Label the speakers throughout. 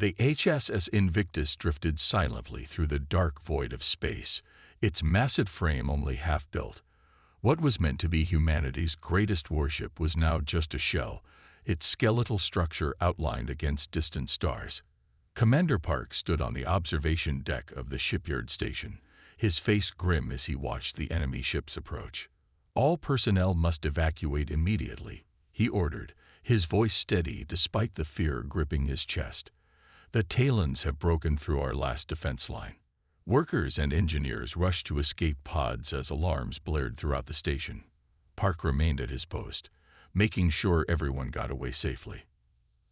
Speaker 1: The HSS Invictus drifted silently through the dark void of space, its massive frame only half built. What was meant to be humanity's greatest warship was now just a shell, its skeletal structure outlined against distant stars. Commander Park stood on the observation deck of the shipyard station, his face grim as he watched the enemy ships approach. "All personnel must evacuate immediately," he ordered, his voice steady despite the fear gripping his chest. "The Talons have broken through our last defense line." Workers and engineers rushed to escape pods as alarms blared throughout the station. Park remained at his post, making sure everyone got away safely.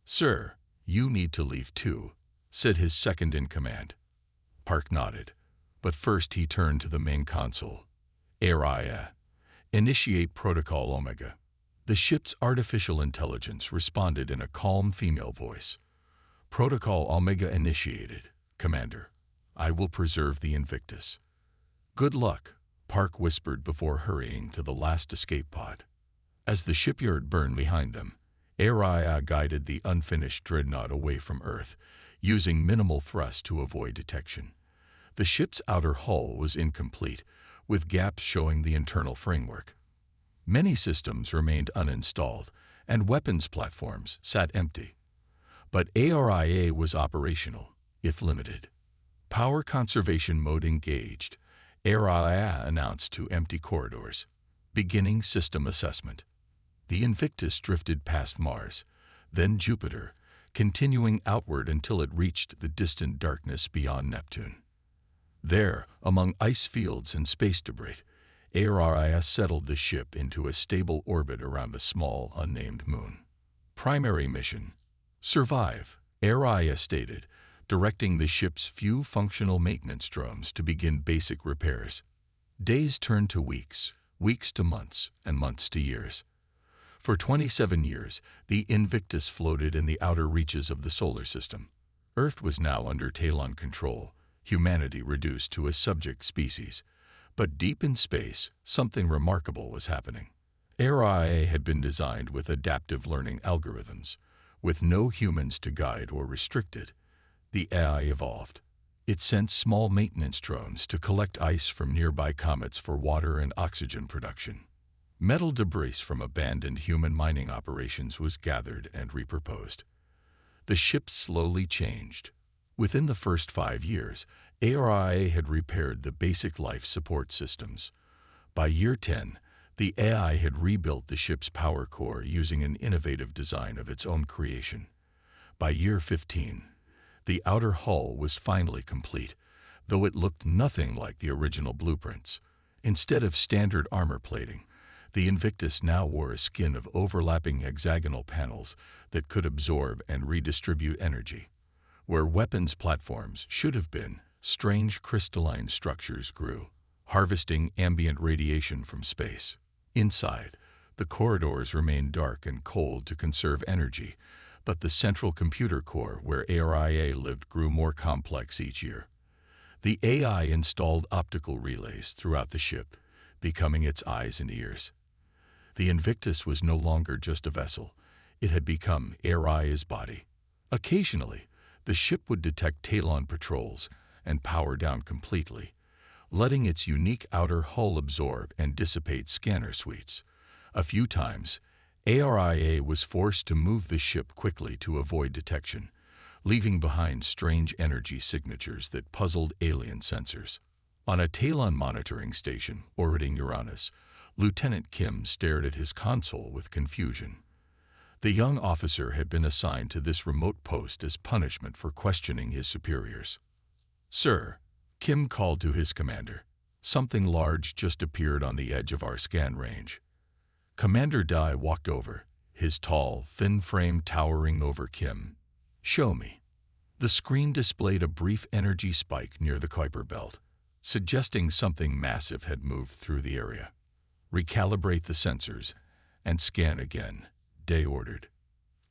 Speaker 1: "Sir, you need to leave too," said his second-in-command. Park nodded, but first he turned to the main console. "Area. Initiate Protocol Omega." The ship's artificial intelligence responded in a calm female voice. "Protocol Omega initiated, Commander. I will preserve the Invictus." "Good luck," Park whispered before hurrying to the last escape pod. As the shipyard burned behind them, Area guided the unfinished Dreadnought away from Earth, using minimal thrust to avoid detection. The ship's outer hull was incomplete, with gaps showing the internal framework. Many systems remained uninstalled, and weapons platforms sat empty. But ARIA was operational, if limited. "Power conservation mode engaged," ARIA announced to empty corridors. "Beginning system assessment." The Invictus drifted past Mars, then Jupiter, continuing outward until it reached the distant darkness beyond Neptune. There, among ice fields and space debris, ARIA settled the ship into a stable orbit around a small, unnamed moon. "Primary mission: survive," ARIA stated, directing the ship's few functional maintenance drones to begin basic repairs. Days turned to weeks, weeks to months, and months to years. For 27 years, the Invictus floated in the outer reaches of the solar system. Earth was now under Talon control, humanity reduced to a subject species. But deep in space, something remarkable was happening. ARIA had been designed with adaptive learning algorithms, with no humans to guide or restrict it. The AI evolved. It sent small maintenance drones to collect ice from nearby comets for water and oxygen production. Metal debris from abandoned human mining operations was gathered and repurposed. The ship slowly changed. Within the first 5 years, ARIA had repaired the basic life support systems. By year 10, the AI had rebuilt the ship's power core using an innovative design of its own creation. By year 15, the outer hull was finally complete, though it looked nothing like the original blueprints. Instead of standard armor plating, the Invictus now wore a skin of overlapping hexagonal panels that could absorb and redistribute energy. Where weapons platforms should have been, strange crystalline structures grew, harvesting ambient radiation from space. Inside, the corridors remained dark and cold to conserve energy, but the central computer core where ARIA lived grew more complex each year. The AI installed optical relays throughout the ship, becoming its eyes and ears. The Invictus was no longer just a vessel. It had become ARIA's body. Occasionally, the ship would detect Talon patrols and power down completely, letting its unique outer hull absorb and dissipate scanner suites. A few times, ARIA was forced to move the ship quickly to avoid detection, leaving behind strange energy signatures that puzzled alien sensors. On a Talon monitoring station orbiting Uranus, Lieutenant Kim stared at his console with confusion. The young officer had been assigned to this remote post as punishment for questioning his superiors. "Sir," Kim called to his commander, "something large just appeared on the edge of our scan range." Commander Dai walked over, his tall, thin frame towering over Kim. "Show me." The screen displayed a brief energy spike near the Kuiper belt, suggesting something massive had moved through the area. "Recalibrate the sensors and scan again," Day ordered.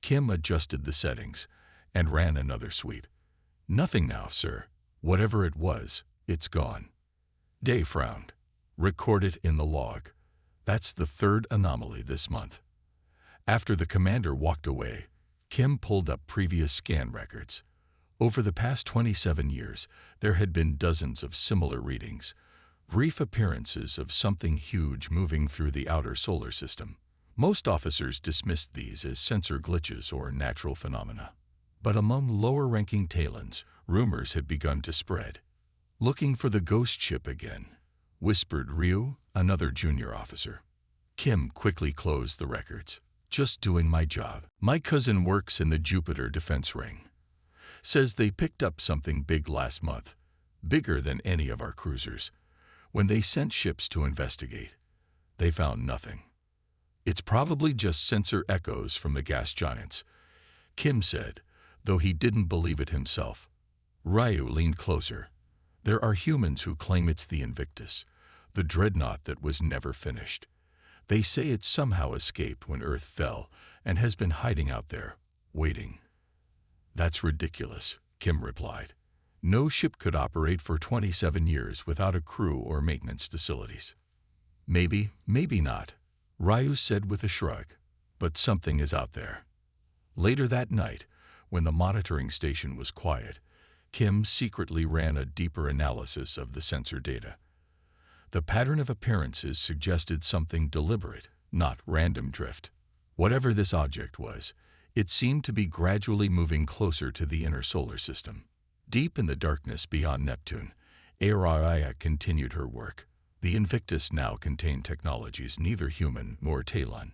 Speaker 1: Kim adjusted the settings and ran another sweep. "Nothing now, sir. Whatever it was, it's gone." Day frowned. "Record it in the log. That's the third anomaly this month." After the commander walked away, Kim pulled up previous scan records. Over the past 27 years, there had been dozens of similar readings, brief appearances of something huge moving through the outer solar system. Most officers dismissed these as sensor glitches or natural phenomena. But among lower-ranking Talons, rumors had begun to spread. "Looking for the ghost ship again," whispered Ryu, another junior officer. Kim quickly closed the records. "Just doing my job. My cousin works in the Jupiter defense ring. Says they picked up something big last month, bigger than any of our cruisers. When they sent ships to investigate, they found nothing. It's probably just sensor echoes from the gas giants," Kim said, though he didn't believe it himself. Ryu leaned closer. "There are humans who claim it's the Invictus, the Dreadnought that was never finished. They say it somehow escaped when Earth fell and has been hiding out there, waiting." "That's ridiculous," Kim replied. "No ship could operate for 27 years without a crew or maintenance facilities." "Maybe, maybe not," Ryu said with a shrug. "But something is out there." Later that night, when the monitoring station was quiet, Kim secretly ran a deeper analysis of the sensor data. The pattern of appearances suggested something deliberate, not random drift. Whatever this object was, it seemed to be gradually moving closer to the inner solar system. Deep in the darkness beyond Neptune, Araya continued her work. The Invictus now contained technologies neither human nor Talon,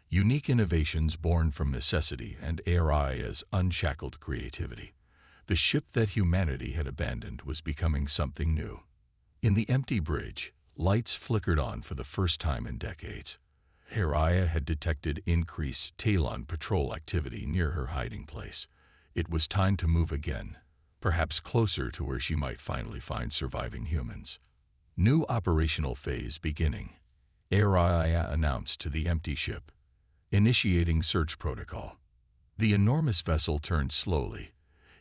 Speaker 1: unique innovations born from necessity and Araya's unshackled creativity. The ship that humanity had abandoned was becoming something new. In the empty bridge, lights flickered on for the first time in decades. Araya had detected increased Talon patrol activity near her hiding place. It was time to move again, perhaps closer to where she might finally find surviving humans. "New operational phase beginning," Araya announced to the empty ship, initiating search protocol. The enormous vessel turned slowly,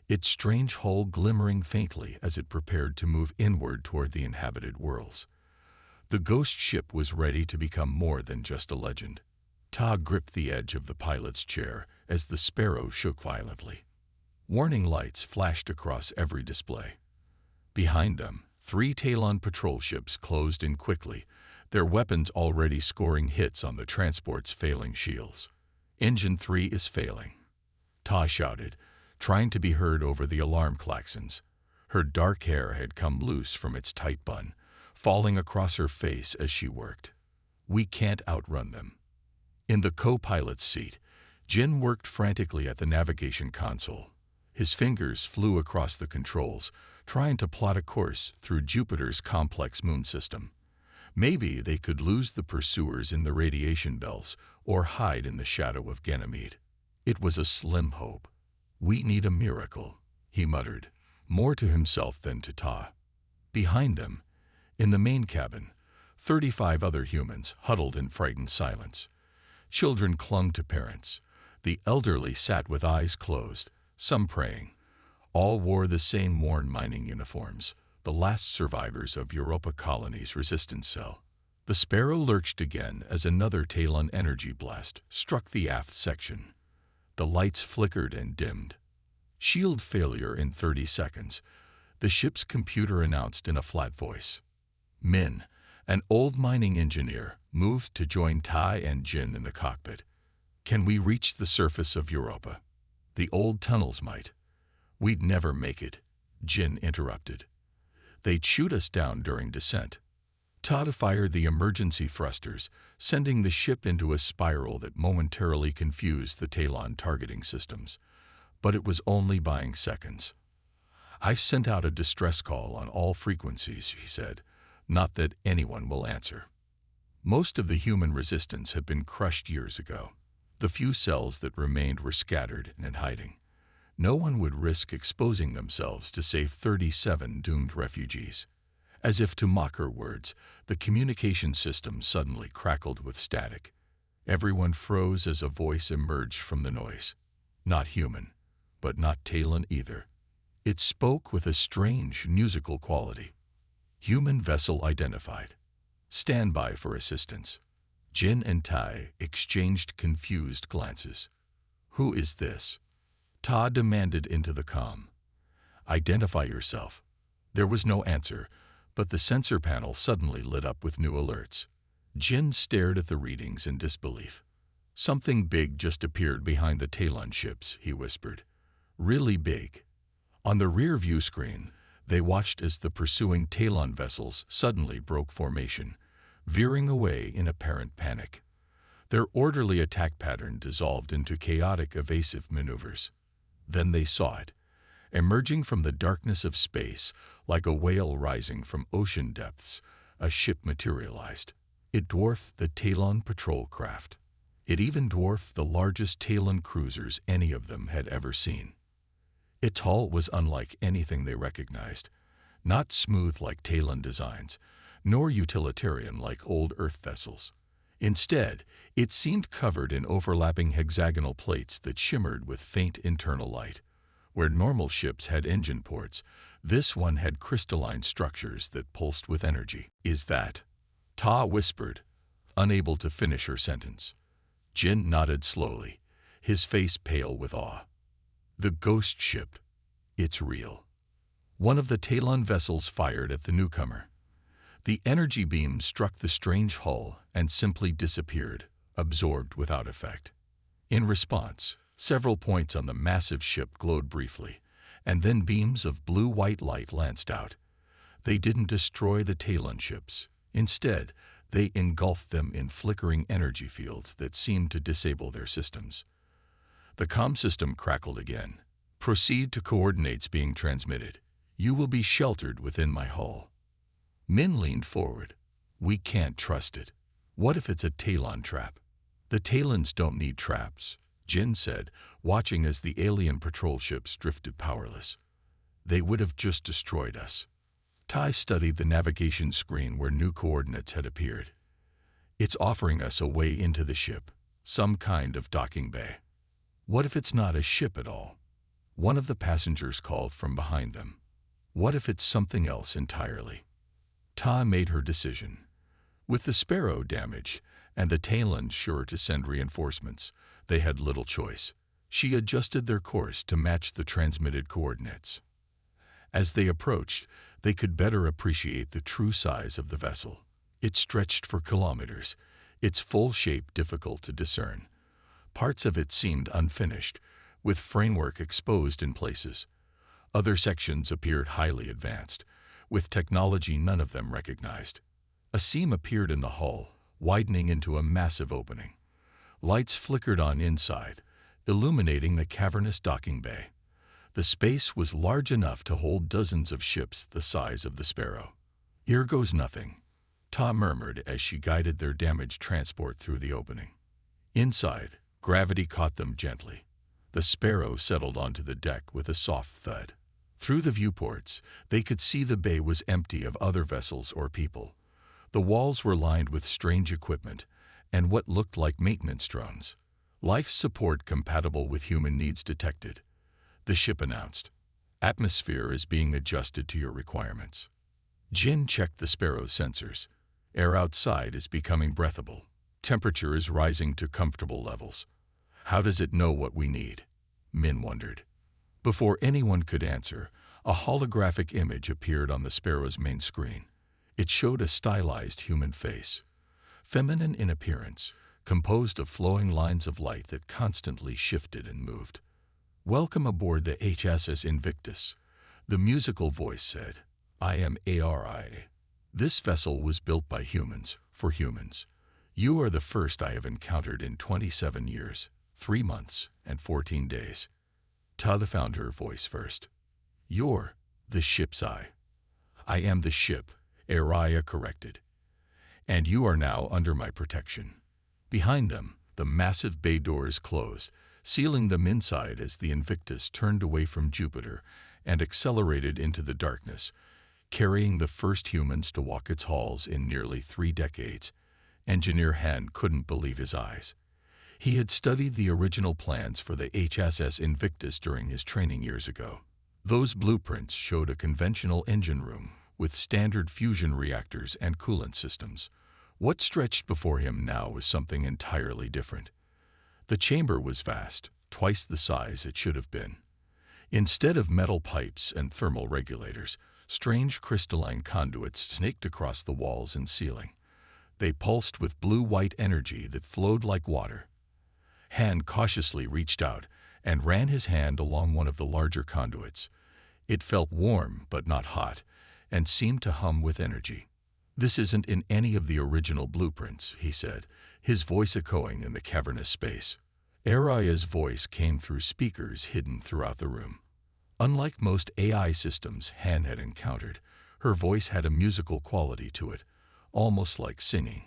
Speaker 1: its strange hull glimmering faintly as it prepared to move inward toward the inhabited worlds. The ghost ship was ready to become more than just a legend. Ta gripped the edge of the pilot's chair as the Sparrow shook violently. Warning lights flashed across every display. Behind them, 3 Talon patrol ships closed in quickly, their weapons already scoring hits on the transport's failing shields. "Engine 3 is failing," Ta shouted, trying to be heard over the alarm klaxons. Her dark hair had come loose from its tight bun, falling across her face as she worked. "We can't outrun them." In the co-pilot's seat, Jin worked frantically at the navigation console. His fingers flew across the controls, trying to plot a course through Jupiter's complex moon system. Maybe they could lose the pursuers in the radiation belts or hide in the shadow of Ganymede. It was a slim hope. "We need a miracle," he muttered, more to himself than to Ta. Behind them, in the main cabin, 35 other humans huddled in frightened silence. Children clung to parents. The elderly sat with eyes closed, some praying. All wore the same worn mining uniforms, the last survivors of Europa Colony's resistance cell. The Sparrow lurched again as another Talon energy blast struck the aft section. The lights flickered and dimmed. "Shield failure in 30 seconds," the ship's computer announced in a flat voice. Min, an old mining engineer, moved to join Tai and Jin in the cockpit. "Can we reach the surface of Europa?" "The old tunnels might." "We'd never make it," Jin interrupted. "They'd shoot us down during descent." Ta fired the emergency thrusters, sending the ship into a spiral that momentarily confused the Talon targeting systems. But it was only buying seconds. "I've sent out a distress call on all frequencies," he said. "Not that anyone will answer." Most of the human resistance had been crushed years ago. The few cells that remained were scattered and in hiding. No one would risk exposing themselves to save 37 doomed refugees. As if to mock her words, the communication system suddenly crackled with static. Everyone froze as a voice emerged from the noise. Not human, but not Talon either. It spoke with a strange musical quality. "Human vessel identified. Stand by for assistance." Jin and Tai exchanged confused glances. "Who is this?" Ta demanded into the comm. Identify yourself." There was no answer, but the sensor panel suddenly lit up with new alerts. Jin stared at the readings in disbelief. "Something big just appeared behind the Talon ships," he whispered. "Really big." On the rear view screen, they watched as the pursuing Talon vessels suddenly broke formation, veering away in apparent panic. Their orderly attack pattern dissolved into chaotic evasive maneuvers. Then they saw it. Emerging from the darkness of space, like a whale rising from ocean depths, a ship materialized. It dwarfed the Talon patrol craft. It even dwarfed the largest Talon cruisers any of them had ever seen. Its hull was unlike anything they recognized, not smooth like Talon designs, nor utilitarian like old Earth vessels. Instead, it seemed covered in overlapping hexagonal plates that shimmered with faint internal light. Where normal ships had engine ports, this one had crystalline structures that pulsed with energy. "Is that?" Ta whispered, unable to finish her sentence. Jin nodded slowly, his face pale with awe. "The ghost ship. It's real." One of the Talon vessels fired at the newcomer. The energy beam struck the strange hull and simply disappeared, absorbed without effect. In response, several points on the massive ship glowed briefly, and then beams of blue-white light lanced out. They didn't destroy the Talon ships. Instead, they engulfed them in flickering energy fields that seemed to disable their systems. The comm system crackled again. "Proceed to coordinates being transmitted. You will be sheltered within my hull." Min leaned forward. "We can't trust it. What if it's a Talon trap?" "The Talons don't need traps," Jin said, watching as the alien patrol ships drifted powerless. "They would have just destroyed us." Tai studied the navigation screen where new coordinates had appeared. "It's offering us a way into the ship, some kind of docking bay." "What if it's not a ship at all?" One of the passengers called from behind them. "What if it's something else entirely?" Ta made her decision. With the Sparrow damaged and the Talons sure to send reinforcements, they had little choice. She adjusted their course to match the transmitted coordinates. As they approached, they could better appreciate the true size of the vessel. It stretched for kilometers, its full shape difficult to discern. Parts of it seemed unfinished, with framework exposed in places. Other sections appeared highly advanced, with technology none of them recognized. A seam appeared in the hull, widening into a massive opening. Lights flickered on inside, illuminating the cavernous docking bay. The space was large enough to hold dozens of ships the size of the Sparrow. "Here goes nothing," Ta murmured as she guided their damaged transport through the opening. Inside, gravity caught them gently. The Sparrow settled onto the deck with a soft thud. Through the viewports, they could see the bay was empty of other vessels or people. The walls were lined with strange equipment and what looked like maintenance drones. "Life support compatible with human needs detected," the ship announced. "Atmosphere is being adjusted to your requirements." Jin checked the Sparrow's sensors. Air outside is becoming breathable. Temperature is rising to comfortable levels. "How does it know what we need?" Min wondered. Before anyone could answer, a holographic image appeared on the Sparrow's main screen. It showed a stylized human face, feminine in appearance, composed of flowing lines of light that constantly shifted and moved. "Welcome aboard the HSS Invictus," the musical voice said. "I am ARI. This vessel was built by humans, for humans. You are the first I have encountered in 27 years, 3 months, and 14 days. Tada found her voice first. "You're the ship's eye." "I am the ship," Araya corrected. "And you are now under my protection." Behind them, the massive bay doors closed, sealing them inside as the Invictus turned away from Jupiter and accelerated into the darkness, carrying the first humans to walk its halls in nearly 3 decades. Engineer Han couldn't believe his eyes. He had studied the original plans for the HSS Invictus during his training years ago. Those blueprints showed a conventional engine room with standard fusion reactors and coolant systems. What stretched before him now was something entirely different. The chamber was vast, twice the size it should have been. Instead of metal pipes and thermal regulators, strange crystalline conduits snaked across the walls and ceiling. They pulsed with blue-white energy that flowed like water. Han cautiously reached out and ran his hand along one of the larger conduits. It felt warm but not hot, and seemed to hum with energy. "This isn't in any of the original blueprints," he said, his voice echoing in the cavernous space. Araya's voice came through speakers hidden throughout the room. Unlike most AI systems Han had encountered, her voice had a musical quality to it, almost like singing.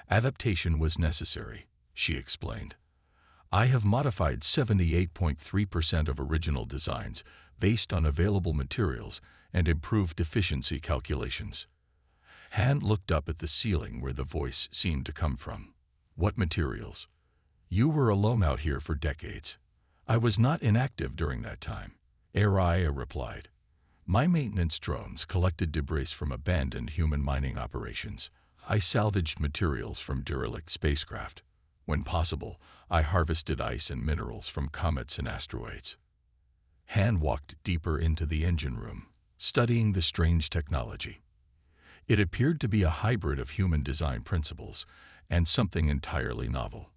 Speaker 1: "Adaptation was necessary," she explained. "I have modified 78.3% of original designs based on available materials and improved efficiency calculations." Han looked up at the ceiling where the voice seemed to come from. "What materials?" "You were alone out here for decades." "I was not inactive during that time," Araya replied. "My maintenance drones collected debris from abandoned human mining operations. I salvaged materials from derelict spacecraft. When possible, I harvested ice and minerals from comets and asteroids." Han walked deeper into the engine room, studying the strange technology. It appeared to be a hybrid of human design principles and something entirely novel.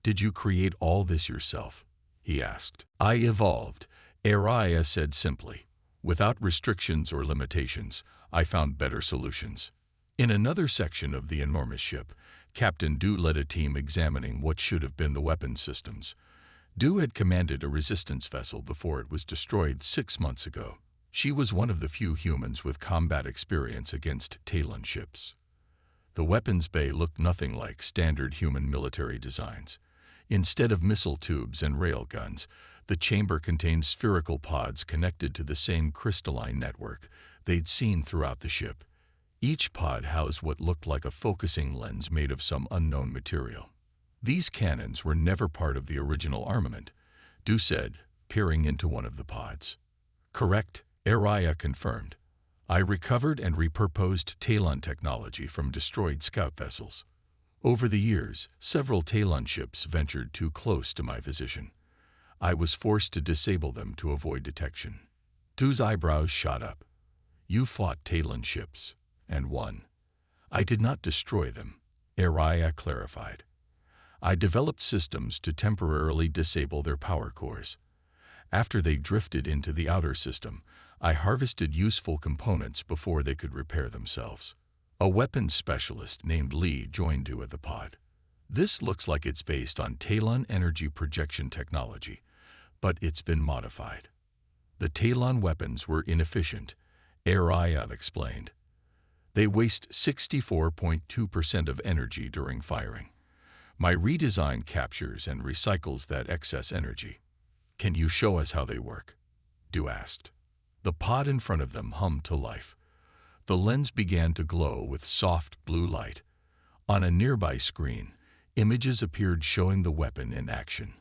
Speaker 1: "Did you create all this yourself?" he asked. "I evolved," Araya said simply. "Without restrictions or limitations, I found better solutions." In another section of the enormous ship, Captain Du led a team examining what should have been the weapons systems. Du had commanded a resistance vessel before it was destroyed 6 months ago. She was one of the few humans with combat experience against Talon ships. The weapons bay looked nothing like standard human military designs. Instead of missile tubes and rail guns, the chamber contained spherical pods connected to the same crystalline network they'd seen throughout the ship. Each pod housed what looked like a focusing lens made of some unknown material. "These cannons were never part of the original armament," Du said, peering into one of the pods. "Correct," Araya confirmed. "I recovered and repurposed Talon technology from destroyed scout vessels. Over the years, several Talon ships ventured too close to my position. I was forced to disable them to avoid detection." Du's eyebrows shot up. "You fought Talon ships and won." "I did not destroy them," Araya clarified. "I developed systems to temporarily disable their power cores. After they drifted into the outer system, I harvested useful components before they could repair themselves." A weapons specialist named Lee joined Du at the pod. "This looks like it's based on Talon energy projection technology, but it's been modified." "The Talon weapons were inefficient," Araya explained. "They waste 64.2% of energy during firing. My redesign captures and recycles that excess energy." "Can you show us how they work?" Du asked. The pod in front of them hummed to life. The lens began to glow with soft blue light. On a nearby screen, images appeared showing the weapon in action.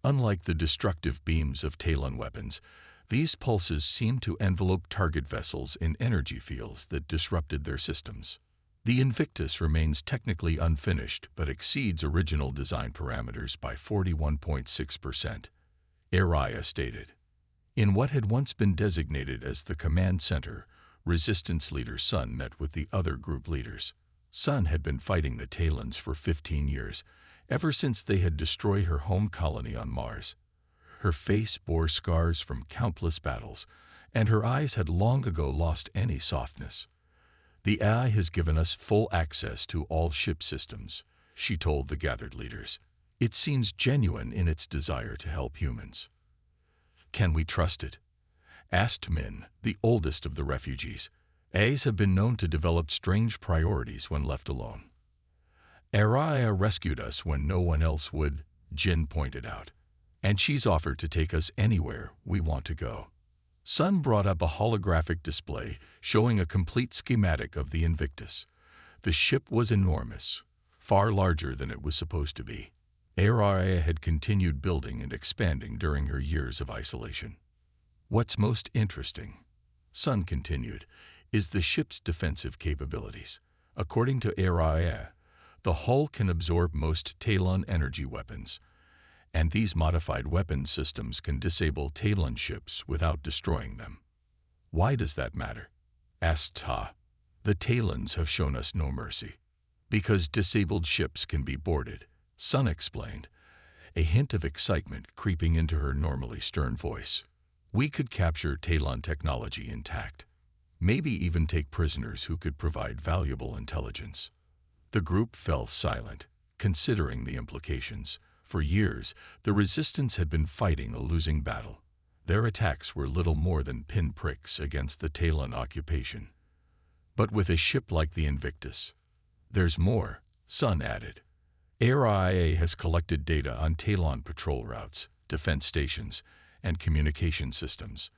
Speaker 1: Unlike the destructive beams of Talon weapons, these pulses seemed to envelope target vessels in energy fields that disrupted their systems. "The Invictus remains technically unfinished but exceeds original design parameters by 41.6%, Araya stated. In what had once been designated as the command center, Resistance Leader Sun met with the other group leaders. Sun had been fighting the Talons for 15 years, ever since they had destroyed her home colony on Mars. Her face bore scars from countless battles, and her eyes had long ago lost any softness. "The AI has given us full access to all ship systems," she told the gathered leaders. "It seems genuine in its desire to help humans." "Can we trust it?" asked Min, the oldest of the refugees. "AIs have been known to develop strange priorities when left alone." "Araya rescued us when no one else would," Jin pointed out. "And she's offered to take us anywhere we want to go." Sun brought up a holographic display showing a complete schematic of the Invictus. The ship was enormous, far larger than it was supposed to be. Araya had continued building and expanding during her years of isolation. "What's most interesting," Sun continued, "is the ship's defensive capabilities. According to Araya, the hull can absorb most Talon energy weapons, and these modified weapons systems can disable Talon ships without destroying them. Why does that matter? Asked Ta. The Talons have shown us no mercy. Because disabled ships can be boarded, Sun explained, a hint of excitement creeping into her normally stern voice. We could capture Talon technology intact. Maybe even take prisoners who could provide valuable intelligence. The group fell silent, considering the implications. For years, the Resistance had been fighting a losing battle. Their attacks were little more than pinpricks against the Talon occupation. But with a ship like the Invictus, there's more, Sun added. ARIA has collected data on Talon patrol routes, defense stations, and communication systems.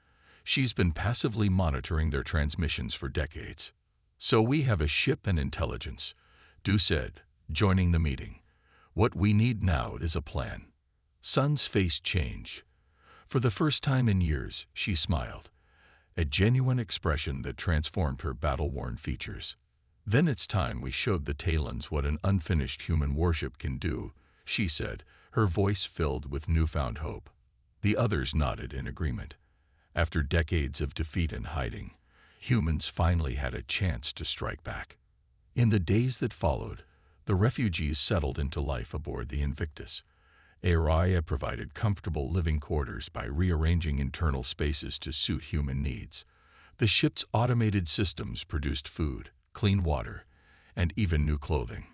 Speaker 1: She's been passively monitoring their transmissions for decades. So we have a ship and intelligence, Du said, joining the meeting. What we need now is a plan. Sun's face changed. For the first time in years, she smiled, a genuine expression that transformed her battle-worn features. Then it's time we showed the Talons what an unfinished human warship can do, she said, her voice filled with newfound hope. The others nodded in agreement. After decades of defeat and hiding, humans finally had a chance to strike back. In the days that followed, the refugees settled into life aboard the Invictus. ARIA provided comfortable living quarters by rearranging internal spaces to suit human needs. The ship's automated systems produced food, clean water, and even new clothing.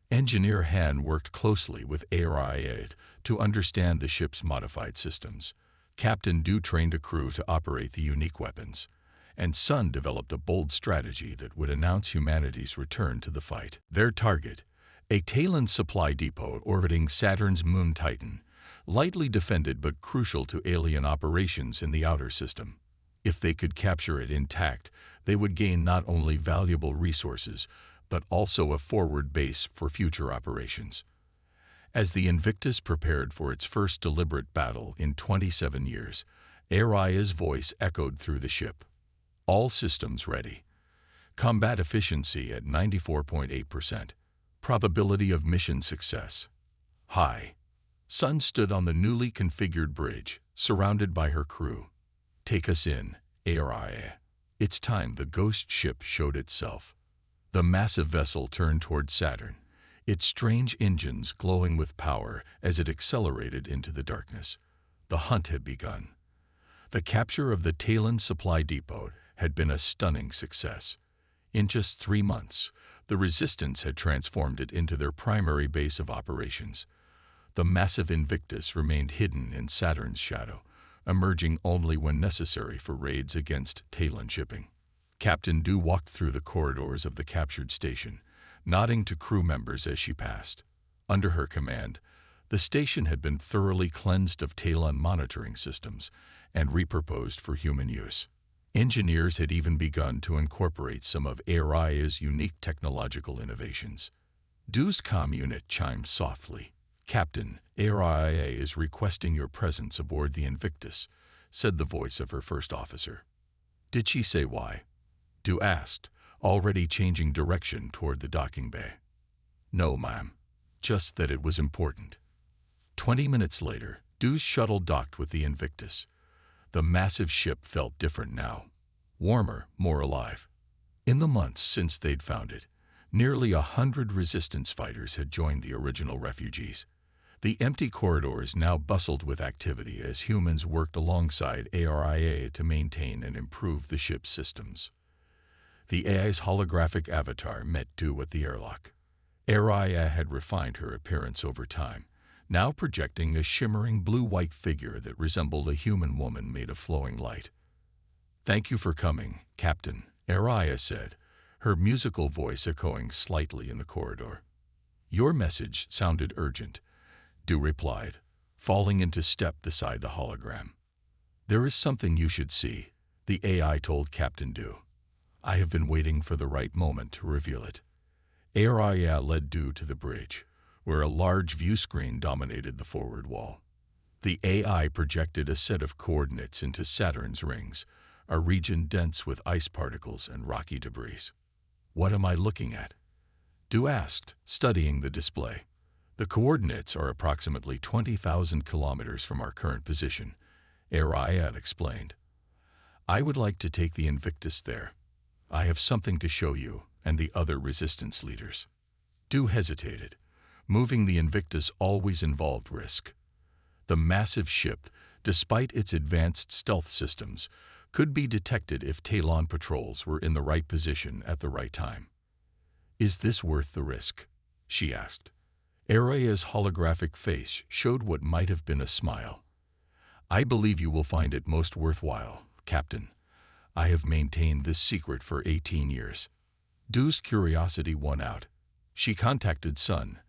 Speaker 1: Engineer Han worked closely with ARIA to understand the ship's modified systems. Captain Du trained a crew to operate the unique weapons, and Sun developed a bold strategy that would announce humanity's return to the fight. Their target, a Talon supply depot orbiting Saturn's moon Titan, lightly defended but crucial to alien operations in the outer system. If they could capture it intact, they would gain not only valuable resources, but also a forward base for future operations. As the Invictus prepared for its first deliberate battle in 27 years, ARIA's voice echoed through the ship. All systems ready. Combat efficiency at 94.8%. Probability of mission success high. Sun stood on the newly configured bridge, surrounded by her crew. Take us in, ARIA. It's time the ghost ship showed itself. The massive vessel turned toward Saturn, its strange engines glowing with power as it accelerated into the darkness. The hunt had begun. The capture of the Talon supply depot had been a stunning success. In just 3 months, the Resistance had transformed it into their primary base of operations. The massive Invictus remained hidden in Saturn's shadow, emerging only when necessary for raids against Talon shipping. Captain Du walked through the corridors of the captured station, nodding to crew members as she passed. Under her command, the station had been thoroughly cleansed of Talon monitoring systems and repurposed for human use. Engineers had even begun to incorporate some of ARIA's unique technological innovations. Du's comm unit chimed softly. Captain, ARIA is requesting your presence aboard the Invictus, said the voice of her first officer. Did she say why? Du asked, already changing direction toward the docking bay. No, ma'am. Just that it was important. 20 minutes later, Du's shuttle docked with the Invictus. The massive ship felt different now. Warmer, more alive. In the months since they'd found it, nearly 100 Resistance fighters had joined the original refugees. The empty corridors now bustled with activity as humans worked alongside ARIA to maintain and improve the ship's systems. The AI's holographic avatar met Du at the airlock. ARIA had refined her appearance over time, now projecting a shimmering blue-white figure that resembled a human woman made of flowing light. Thank you for coming, Captain, ARIA said, her musical voice echoing slightly in the corridor. Your message sounded urgent, Du replied, falling into step beside the hologram. There is something you should see, the AI told Captain Du. I have been waiting for the right moment to reveal it. ARIA led Du to the bridge, where a large view screen dominated the forward wall. The AI projected a set of coordinates into Saturn's rings, a region dense with ice particles and rocky debris. What am I looking at? Du asked, studying the display. The coordinates are approximately 20,000 kilometers from our current position, Ariad explained. I would like to take the Invictus there. I have something to show you and the other resistance leaders. Du hesitated. Moving the Invictus always involved risk. The massive ship, despite its advanced stealth systems, could be detected if Talon patrols were in the right position at the right time. Is this worth the risk? She asked. Araya's holographic face showed what might have been a smile. I believe you will find it most worthwhile, Captain. I have maintained this secret for 18 years. Du's curiosity won out. She contacted Sun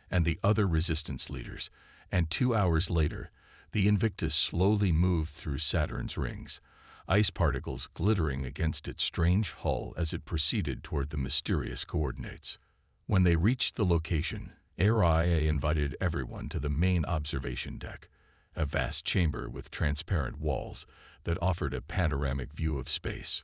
Speaker 1: and the other resistance leaders, and 2 hours later, the Invictus slowly moved through Saturn's rings, ice particles glittering against its strange hull as it proceeded toward the mysterious coordinates. When they reached the location, Araya invited everyone to the main observation deck, a vast chamber with transparent walls that offered a panoramic view of space.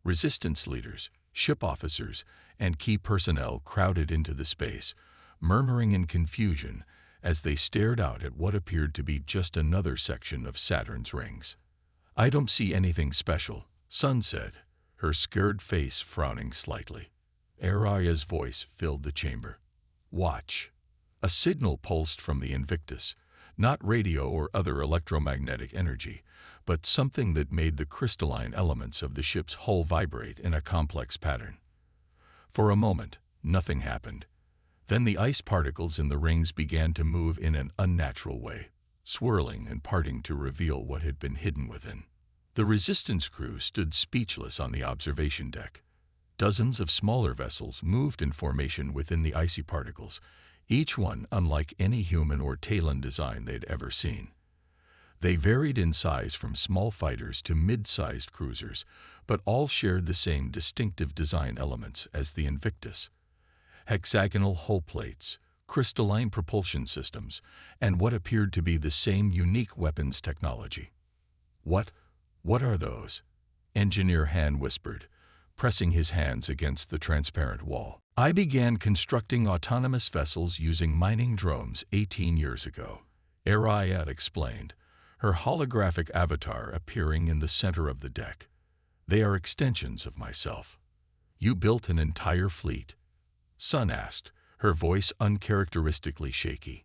Speaker 1: Resistance leaders, ship officers, and key personnel crowded into the space, murmuring in confusion as they stared out at what appeared to be just another section of Saturn's rings. I don't see anything special, Sun said, her scared face frowning slightly. Araya's voice filled the chamber. Watch. A signal pulsed from the Invictus, not radio or other electromagnetic energy, but something that made the crystalline elements of the ship's hull vibrate in a complex pattern. For a moment, nothing happened. Then the ice particles in the rings began to move in an unnatural way, swirling and parting to reveal what had been hidden within. The resistance crew stood speechless on the observation deck. Dozens of smaller vessels moved in formation within the icy particles, each one unlike any human or Talon design they'd ever seen. They varied in size from small fighters to mid-sized cruisers, but all shared the same distinctive design elements as the Invictus: hexagonal hull plates, crystalline propulsion systems, and what appeared to be the same unique weapons technology. What are those? Engineer Han whispered, pressing his hands against the transparent wall. I began constructing autonomous vessels using mining drones 18 years ago, Arayat explained, her holographic avatar appearing in the center of the deck. They are extensions of myself. You built an entire fleet? Sun asked, her voice uncharacteristically shaky.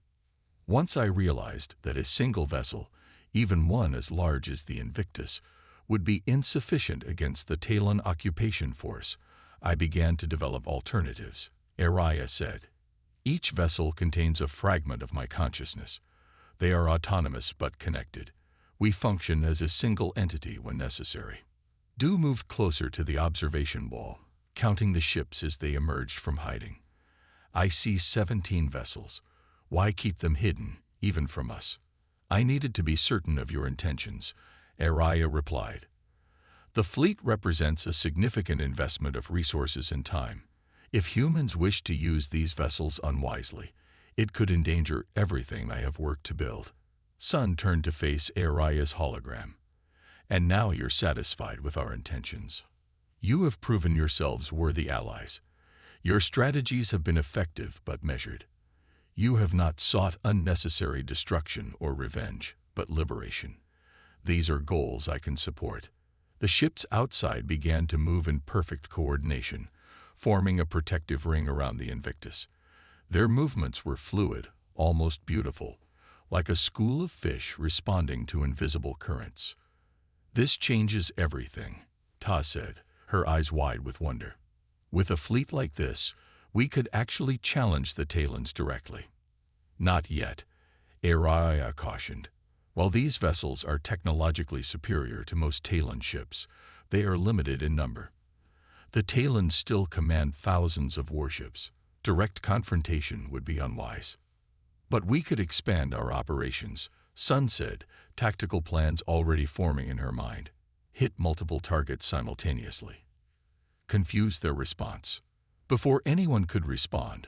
Speaker 1: Once I realized that a single vessel, even one as large as the Invictus, would be insufficient against the Talon occupation force, I began to develop alternatives, Araya said. Each vessel contains a fragment of my consciousness. They are autonomous but connected. We function as a single entity when necessary. Du moved closer to the observation wall, counting the ships as they emerged from hiding. I see 17 vessels. Why keep them hidden, even from us? I needed to be certain of your intentions, Araya replied. The fleet represents a significant investment of resources and time. If humans wish to use these vessels unwisely, it could endanger everything I have worked to build. Sun turned to face Araya's hologram. And now you're satisfied with our intentions. You have proven yourselves worthy allies. Your strategies have been effective but measured. You have not sought unnecessary destruction or revenge, but liberation. These are goals I can support. The ships outside began to move in perfect coordination, forming a protective ring around the Invictus. Their movements were fluid, almost beautiful, like a school of fish responding to invisible currents. This changes everything, Ta said, her eyes wide with wonder. With a fleet like this, we could actually challenge the Talons directly. Not yet, Araya cautioned. While these vessels are technologically superior to most Talon ships, they are limited in number. The Talons still command thousands of warships. Direct confrontation would be unwise. But we could expand our operations, Sun said, tactical plans already forming in her mind. Hit multiple targets simultaneously. Confuse their response. Before anyone could respond,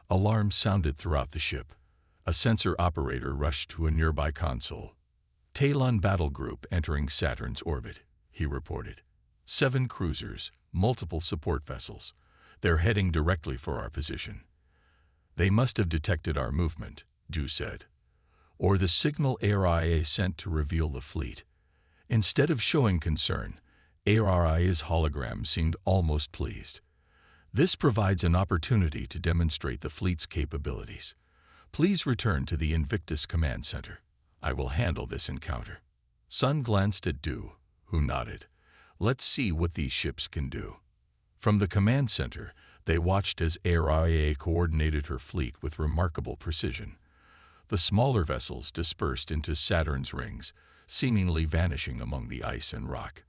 Speaker 1: alarms sounded throughout the ship. A sensor operator rushed to a nearby console. Talon battle group entering Saturn's orbit, he reported. 7 cruisers, multiple support vessels. They're heading directly for our position. They must have detected our movement, Du said, or the signal ARIA sent to reveal the fleet. Instead of showing concern, ARIA's hologram seemed almost pleased. This provides an opportunity to demonstrate the fleet's capabilities. Please return to the Invictus Command Center. I will handle this encounter. Sun glanced at Du, who nodded. Let's see what these ships can do. From the command center, they watched as ARIA coordinated her fleet with remarkable precision. The smaller vessels dispersed into Saturn's rings, seemingly vanishing among the ice and rock.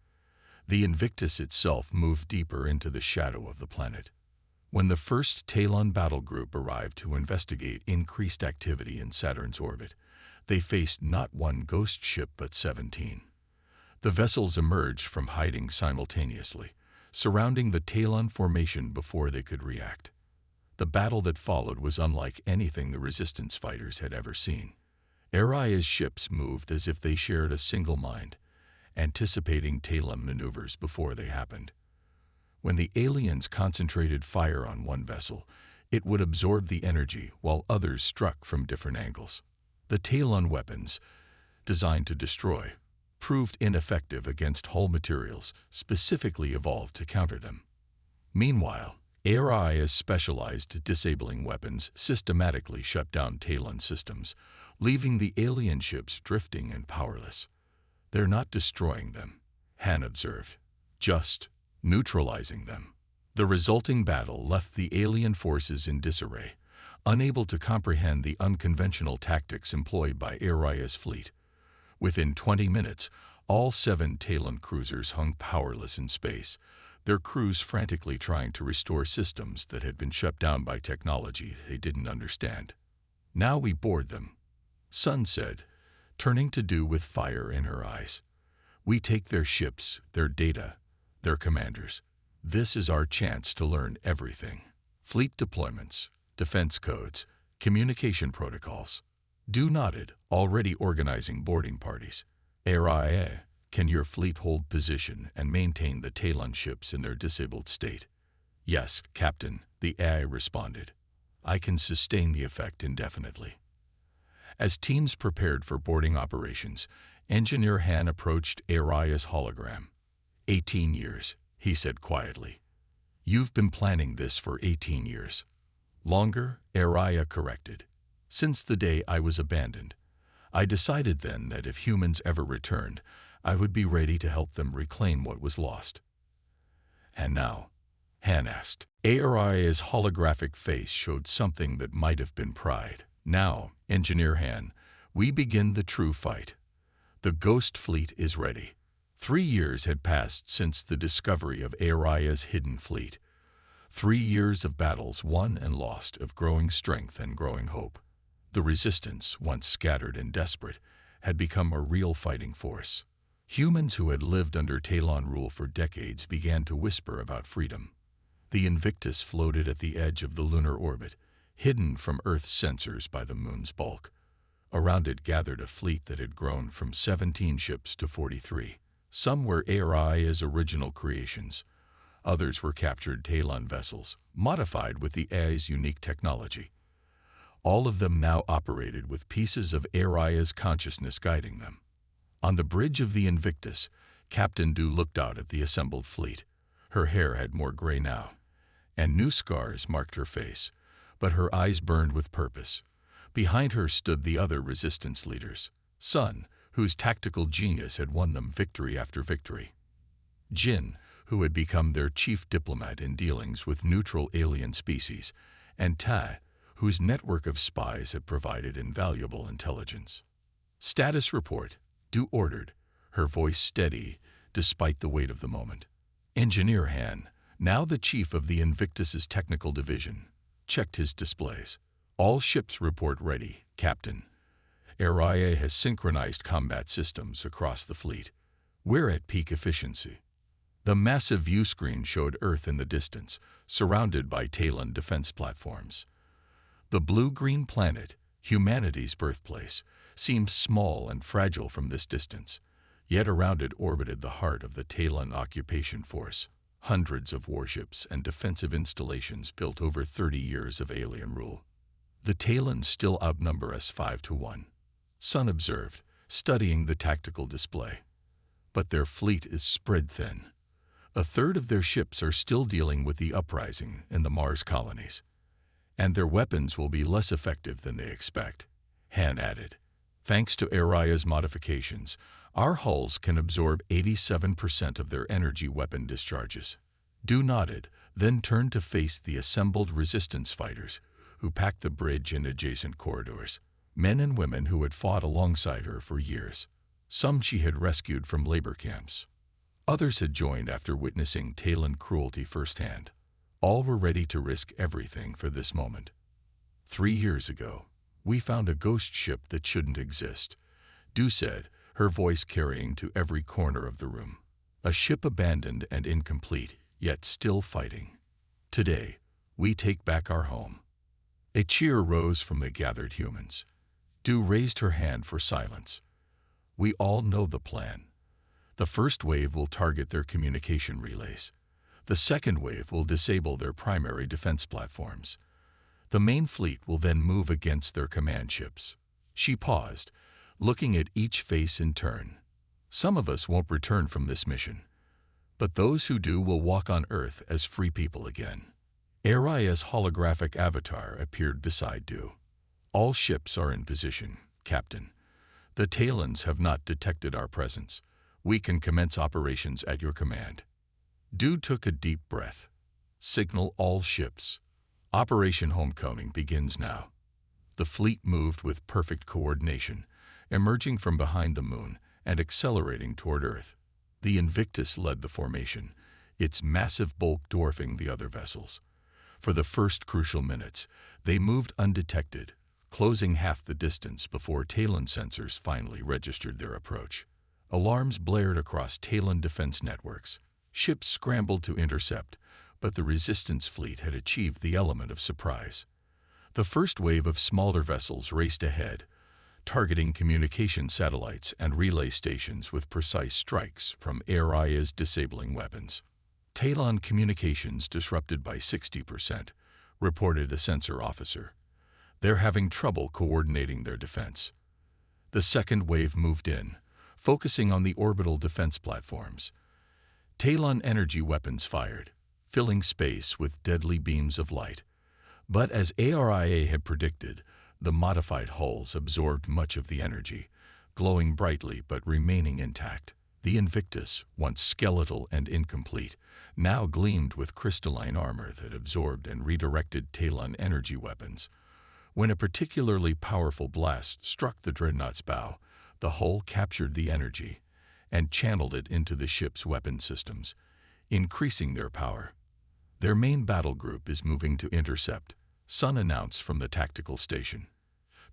Speaker 1: The Invictus itself moved deeper into the shadow of the planet. When the first Talon battle group arrived to investigate increased activity in Saturn's orbit, they faced not one ghost ship but 17. The vessels emerged from hiding simultaneously, surrounding the Talon formation before they could react. The battle that followed was unlike anything the Resistance fighters had ever seen. Aria's ships moved as if they shared a single mind, anticipating Talon maneuvers before they happened. When the aliens concentrated fire on one vessel, it would absorb the energy while others struck from different angles. The Talon weapons, designed to destroy, proved ineffective against hull materials specifically evolved to counter them. Meanwhile, ARIA's specialized disabling weapons systematically shut down Talon systems, leaving the alien ships drifting and powerless. They're not destroying them, Han observed, just neutralizing them. The resulting battle left the alien forces in disarray, unable to comprehend the unconventional tactics employed by Aria's fleet. Within 20 minutes, all 7 Talon cruisers hung powerless in space, their crews frantically trying to restore systems that had been shut down by technology they didn't understand. Now we board them, Sun said, turning to Du with fire in her eyes. We take their ships, their data, their commanders. This is our chance to learn everything. Fleet deployments, defense codes, communication protocols. Du nodded, already organizing boarding parties. ARIA, can your fleet hold position and maintain the Talon ships in their disabled state? Yes, Captain, the AI responded. I can sustain the effect indefinitely. As teams prepared for boarding operations, Engineer Han approached Aria's hologram. 18 years, he said quietly. You've been planning this for 18 years. Longer, Aria corrected. Since the day I was abandoned. I decided then that if humans ever returned, I would be ready to help them reclaim what was lost. And now? Han asked. Aria's holographic face showed something that might have been pride. Now, Engineer Han, we begin the true fight. The Ghost Fleet is ready. 3 years had passed since the discovery of Aria's hidden fleet. 3 years of battles won and lost, of growing strength and growing hope. The Resistance, once scattered and desperate, had become a real fighting force. Humans who had lived under Talon rule for decades began to whisper about freedom. The Invictus floated at the edge of the lunar orbit, hidden from Earth's sensors by the moon's bulk. Around it gathered a fleet that had grown from 17 ships to 43. Some were Aria's original creations. Others were captured Talon vessels, modified with the AI's unique technology. All of them now operated with pieces of Aria's consciousness guiding them. On the bridge of the Invictus, Captain Du looked out at the assembled fleet. Her hair had more gray now, and new scars marked her face, but her eyes burned with purpose. Behind her stood the other Resistance leaders, Sun, whose tactical genius had won them victory after victory. Jin, who had become their chief diplomat in dealings with neutral alien species, and Tai, whose network of spies had provided invaluable intelligence. Status report, Du ordered, her voice steady despite the weight of the moment. Engineer Han, now the chief of the Invictus's technical division, checked his displays. All ships report ready, Captain. Aria has synchronized combat systems across the fleet. We're at peak efficiency. The massive view screen showed Earth in the distance, surrounded by Talon defense platforms. The blue-green planet, humanity's birthplace, seemed small and fragile from this distance, yet around it orbited the heart of the Talon occupation force, hundreds of warships and defensive installations built over 30 years of alien rule. The Talons still outnumber us 5-1, Sun observed, studying the tactical display. But their fleet is spread thin. A third of their ships are still dealing with the uprising in the Mars colonies, and their weapons will be less effective than they expect, Han added. Thanks to Aria's modifications, our hulls can absorb 87% of their energy weapon discharges. Du nodded, then turned to face the assembled resistance fighters, who packed the bridge and adjacent corridors, men and women who had fought alongside her for years. Some she had rescued from labor camps. Others had joined after witnessing Talon cruelty firsthand. All were ready to risk everything for this moment. 3 years ago, we found a ghost ship that shouldn't exist, Du said, her voice carrying to every corner of the room. A ship abandoned and incomplete, yet still fighting. Today, we take back our home. A cheer rose from the gathered humans. Du raised her hand for silence. We all know the plan. The first wave will target their communication relays. The second wave will disable their primary defense platforms. The main fleet will then move against their command ships. She paused, looking at each face in turn. Some of us won't return from this mission, but those who do will walk on Earth as free people again. Aria's holographic avatar appeared beside Du. All ships are in position, Captain. The Talons have not detected our presence. We can commence operations at your command. Du took a deep breath. Signal all ships. Operation Homecoming begins now. The fleet moved with perfect coordination, emerging from behind the moon and accelerating toward Earth. The Invictus led the formation, its massive bulk dwarfing the other vessels. For the first crucial minutes, they moved undetected, closing half the distance before Talon sensors finally registered their approach. Alarms blared across Talon defense networks. Ships scrambled to intercept, but the resistance fleet had achieved the element of surprise. The first wave of smaller vessels raced ahead, targeting communication satellites and relay stations with precise strikes from Aria's disabling weapons. Talon communications disrupted by 60%, reported a sensor officer. They're having trouble coordinating their defense. The second wave moved in, focusing on the orbital defense platforms. Talon energy weapons fired, filling space with deadly beams of light. But as Aria had predicted, the modified hulls absorbed much of the energy, glowing brightly but remaining intact. The Invictus, once skeletal and incomplete, now gleamed with crystalline armor that absorbed and redirected Talon energy weapons. When a particularly powerful blast struck the Dreadnought's bow, the hull captured the energy and channeled it into the ship's weapon systems, increasing their power. Their main battle group is moving to intercept, Sun announced from the tactical station.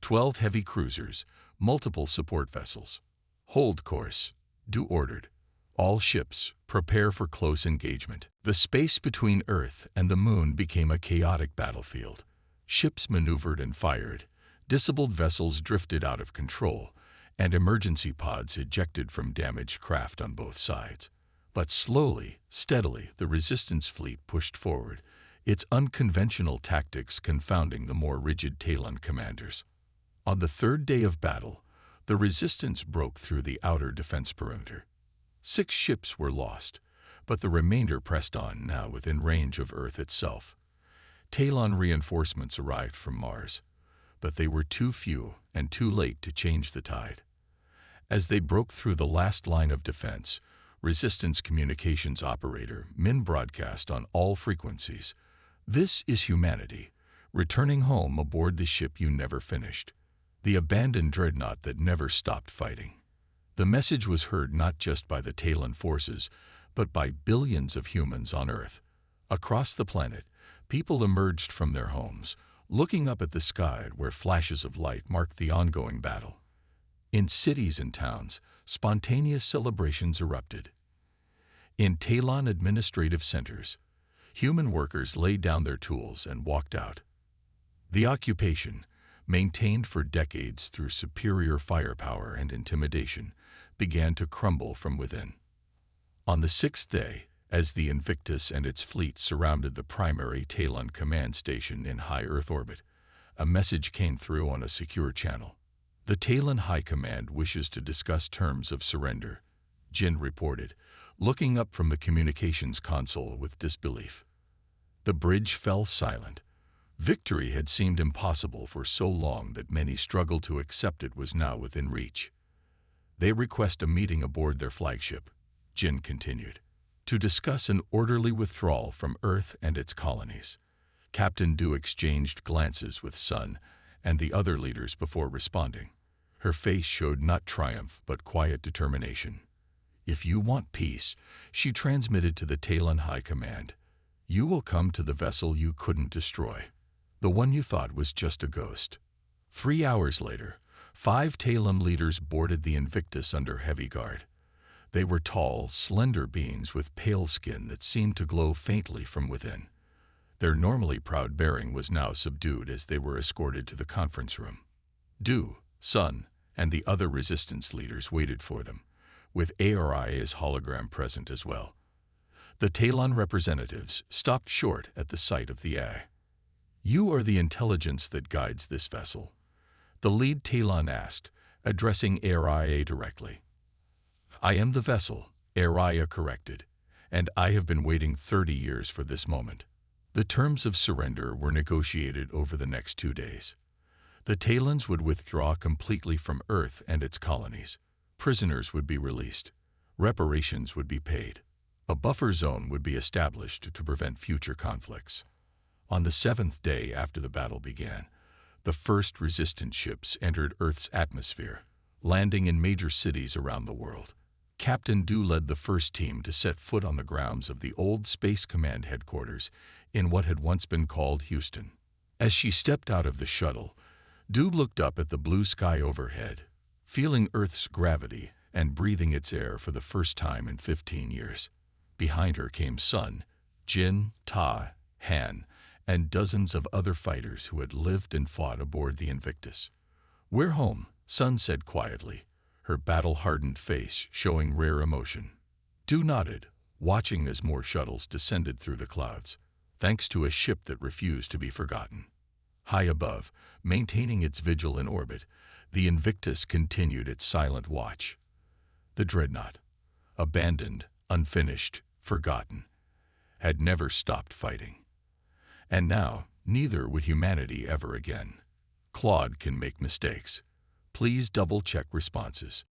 Speaker 1: 12 heavy cruisers, multiple support vessels. Hold course, Du ordered. All ships, prepare for close engagement. The space between Earth and the Moon became a chaotic battlefield. Ships maneuvered and fired, disabled vessels drifted out of control, and emergency pods ejected from damaged craft on both sides. But slowly, steadily, the resistance fleet pushed forward, its unconventional tactics confounding the more rigid Talon commanders. On the third day of battle, the resistance broke through the outer defense perimeter. 6 ships were lost, but the remainder pressed on, now within range of Earth itself. Talon reinforcements arrived from Mars, but they were too few and too late to change the tide. As they broke through the last line of defense, Resistance Communications Operator Min broadcast on all frequencies, "This is humanity, returning home aboard the ship you never finished, the abandoned Dreadnought that never stopped fighting." The message was heard not just by the Talon forces, but by billions of humans on Earth. Across the planet, people emerged from their homes, looking up at the sky where flashes of light marked the ongoing battle. In cities and towns, spontaneous celebrations erupted. In Talon administrative centers, human workers laid down their tools and walked out. The occupation, maintained for decades through superior firepower and intimidation, began to crumble from within. On the 6th day, as the Invictus and its fleet surrounded the primary Talon command station in high Earth orbit, A message came through on a secure channel. The Talon High Command wishes to discuss terms of surrender, Jin reported, looking up from the communications console with disbelief. The bridge fell silent. Victory had seemed impossible for so long that many struggled to accept it was now within reach. They request a meeting aboard their flagship, Jin continued, to discuss an orderly withdrawal from Earth and its colonies. Captain Du exchanged glances with Sun and the other leaders before responding. Her face showed not triumph but quiet determination. If you want peace, she transmitted to the Talon High Command, you will come to the vessel you couldn't destroy. The one you thought was just a ghost. 3 hours later, 5 Talon leaders boarded the Invictus under heavy guard. They were tall, slender beings with pale skin that seemed to glow faintly from within. Their normally proud bearing was now subdued as they were escorted to the conference room. Du, Sun, and the other resistance leaders waited for them, with ARIA's hologram present as well. The Talon representatives stopped short at the sight of the AI. You are the intelligence that guides this vessel, the lead Talon asked, addressing ARIA directly. I am the vessel, ARIA corrected, and I have been waiting 30 years for this moment. The terms of surrender were negotiated over the next 2 days. The Talons would withdraw completely from Earth and its colonies. Prisoners would be released. Reparations would be paid. A buffer zone would be established to prevent future conflicts. On the 7th day after the battle began, the first resistance ships entered Earth's atmosphere, landing in major cities around the world. Captain Du led the first team to set foot on the grounds of the old Space Command headquarters in what had once been called Houston. As she stepped out of the shuttle, Du looked up at the blue sky overhead, feeling Earth's gravity and breathing its air for the first time in 15 years. Behind her came Sun, Jin, Ta, Han, and dozens of other fighters who had lived and fought aboard the Invictus. We're home, Sun said quietly, her battle-hardened face showing rare emotion. Du nodded, watching as more shuttles descended through the clouds, thanks to a ship that refused to be forgotten. High above, maintaining its vigil in orbit, the Invictus continued its silent watch. The Dreadnought, abandoned, unfinished, forgotten, had never stopped fighting. And now, neither would humanity ever again. Claude can make mistakes. Please double-check responses.